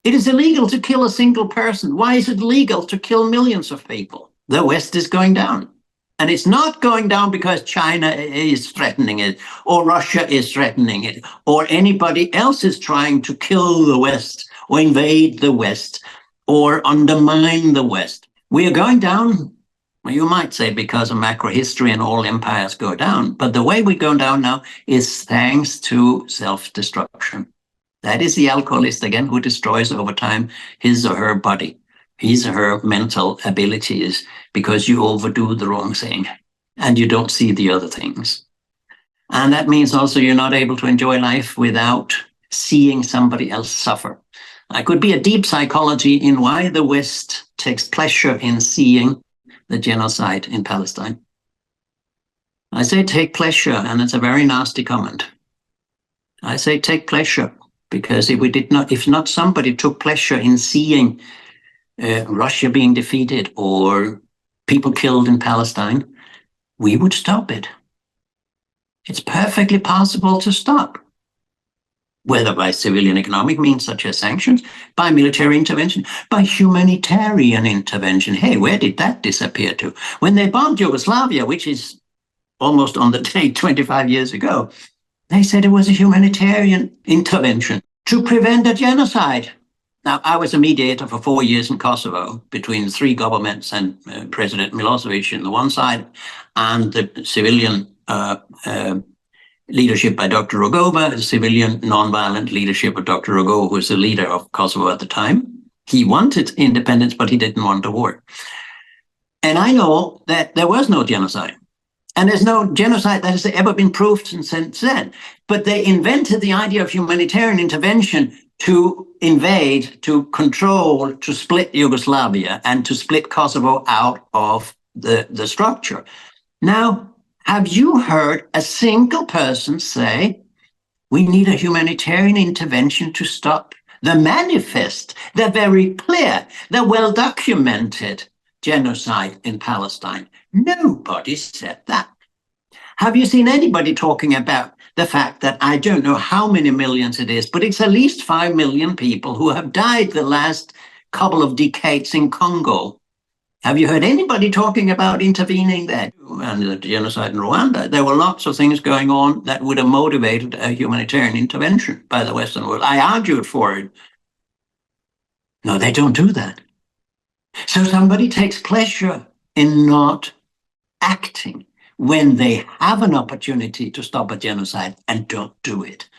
It is illegal to kill a single person. Why is it legal to kill millions of people? The West is going down. And it's not going down because China is threatening it, or Russia is threatening it, or anybody else is trying to kill the West, or invade the West, or undermine the West. We are going down, well, you might say because of macro history and all empires go down. But the way we go down now is thanks to self-destruction. That is the alcoholist, again, who destroys over time his or her body, his or her mental abilities, because you overdo the wrong thing and you don't see the other things. And that means also you're not able to enjoy life without seeing somebody else suffer. There could be a deep psychology in why the West takes pleasure in seeing the genocide in Palestine. I say take pleasure, and it's a very nasty comment. I say take pleasure because if not somebody took pleasure in seeing Russia being defeated or people killed in Palestine, we would stop it. It's perfectly possible to stop, whether by civilian economic means such as sanctions, by military intervention, by humanitarian intervention. Hey, where did that disappear to? When they bombed Yugoslavia, which is almost on the date 25 years ago, they said it was a humanitarian intervention to prevent a genocide. Now, I was a mediator for 4 years in Kosovo between three governments and President Milosevic on the one side and the civilian leadership by Dr. Rogova, the civilian nonviolent leadership of Dr. Rogova, who was the leader of Kosovo at the time. He wanted independence, but he didn't want a war. And I know that there was no genocide. And there's no genocide that has ever been proved since then. But they invented the idea of humanitarian intervention to invade, to control, to split Yugoslavia and to split Kosovo out of the structure. Now, have you heard a single person say, we need a humanitarian intervention to stop the manifest, the very clear, the well-documented genocide in Palestine? Nobody said that. Have you seen anybody talking about the fact that I don't know how many millions it is, but it's at least 5 million people who have died the last couple of decades in Congo? Have you heard anybody talking about intervening there? And the genocide in Rwanda, there were lots of things going on that would have motivated a humanitarian intervention by the Western world. I argued for it. No, they don't do that. So somebody takes pleasure in not acting when they have an opportunity to stop a genocide and don't do it.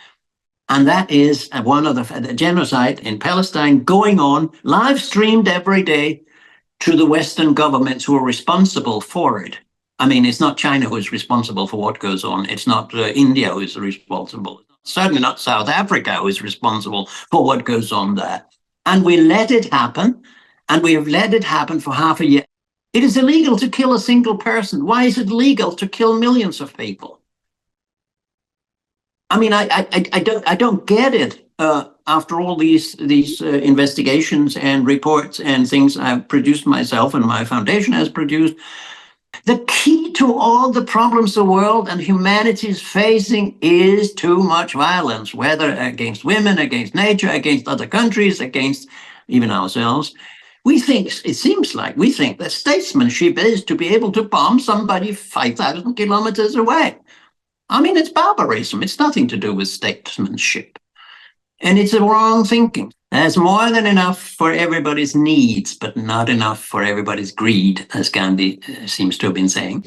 And that is one of the genocide in Palestine going on, live streamed every day to the Western governments who are responsible for it. I mean, it's not China who is responsible for what goes on. It's not India who is responsible. Certainly not South Africa who is responsible for what goes on there. And we let it happen, and we have let it happen for half a year. It is illegal to kill a single person. Why is it legal to kill millions of people? I mean, I don't get it. After all these investigations and reports and things I've produced myself and my foundation has produced, the key to all the problems the world and humanity is facing is too much violence, whether against women, against nature, against other countries, against even ourselves. We think, it seems like we think that statesmanship is to be able to bomb somebody 5,000 kilometers away. I mean, it's barbarism. It's nothing to do with statesmanship. And it's the wrong thinking. There's more than enough for everybody's needs, but not enough for everybody's greed, as Gandhi seems to have been saying.